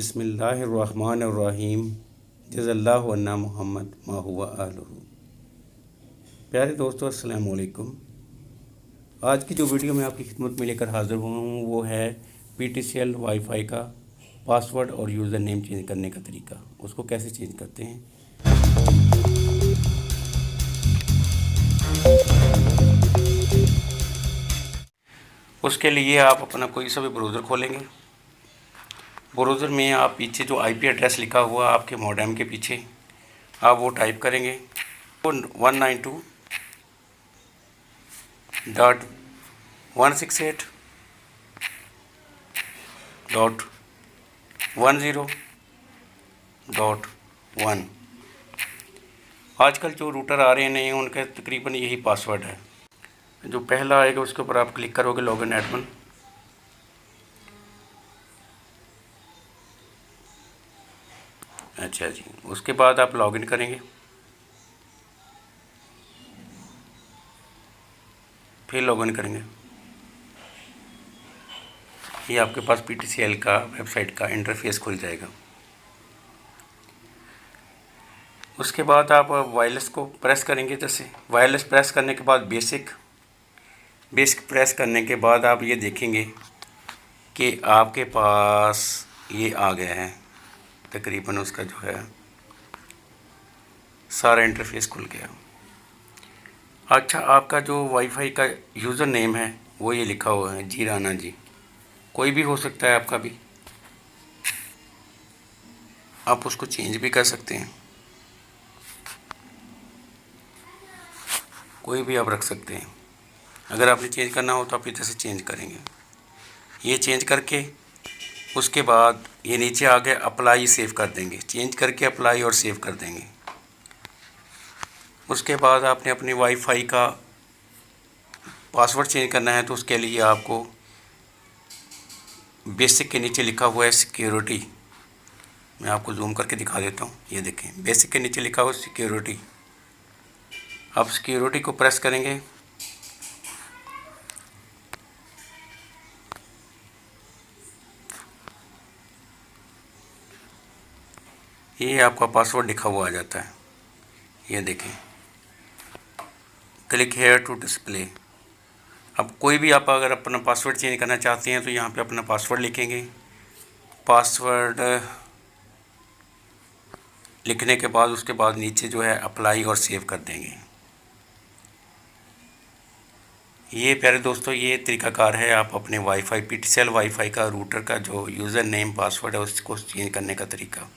बिस्मिल्लाहिर्रहमानिर्रहीम। जज़ल्लाहु अन्ना मुहम्मद मा हुवा आलुहु। प्यारे दोस्तों, अस्सलाम वालेकुम। आज की जो वीडियो मैं आपकी खिदमत में लेकर हाज़िर हुआ हूँ वो है PTCL वाईफाई का पासवर्ड और यूज़र नेम चेंज करने का तरीका। उसको कैसे चेंज करते हैं। उसके लिए आप अपना कोई सा भी ब्राउज़र खोलेंगे। ब्राउज़र में आप पीछे जो IP एड्रेस लिखा हुआ आपके मॉडेम के पीछे आप वो टाइप करेंगे 192.168.10.1। आजकल जो रूटर आ रहे हैं नए उनका तकरीबन यही पासवर्ड है। जो पहला आएगा उसके ऊपर आप क्लिक करोगे लॉगिन एडमिन। अच्छा जी, उसके बाद आप लॉगिन करेंगे। फिर लॉगिन करेंगे। ये आपके पास PTCL का वेबसाइट का इंटरफेस खुल जाएगा। उसके बाद आप वायरलेस को प्रेस करेंगे। जैसे वायरलेस प्रेस करने के बाद बेसिक प्रेस करने के बाद आप ये देखेंगे कि आपके पास ये आ गया है। तकरीबन उसका जो है सारा इंटरफेस खुल गया। अच्छा, आपका जो वाईफाई का यूज़र नेम है वो ये लिखा हुआ है जी राना जी। कोई भी हो सकता है आपका भी, आप उसको चेंज भी कर सकते हैं। कोई भी आप रख सकते हैं। अगर आपने चेंज करना हो तो आप इधर से चेंज करेंगे। ये चेंज करके उसके बाद ये नीचे आ गए अप्लाई सेव कर देंगे। चेंज करके अप्लाई और सेव कर देंगे। उसके बाद आपने अपने वाईफाई का पासवर्ड चेंज करना है तो उसके लिए आपको बेसिक के नीचे लिखा हुआ है सिक्योरिटी। मैं आपको जूम करके दिखा देता हूँ। ये देखें, बेसिक के नीचे लिखा हुआ है सिक्योरिटी। आप सिक्योरिटी को प्रेस करेंगे। ये आपका पासवर्ड लिखा हुआ आ जाता है। ये देखें, क्लिक हेयर टू डिस्प्ले। अब कोई भी आप अगर अपना पासवर्ड चेंज करना चाहते हैं तो यहाँ पे अपना पासवर्ड लिखेंगे। पासवर्ड लिखने के बाद उसके बाद नीचे जो है अप्लाई और सेव कर देंगे। ये प्यारे दोस्तों, ये तरीकाकार है आप अपने वाईफाई PTCL वाईफाई का रूटर का जो यूज़र नेम पासवर्ड है उसको चेंज करने का तरीका।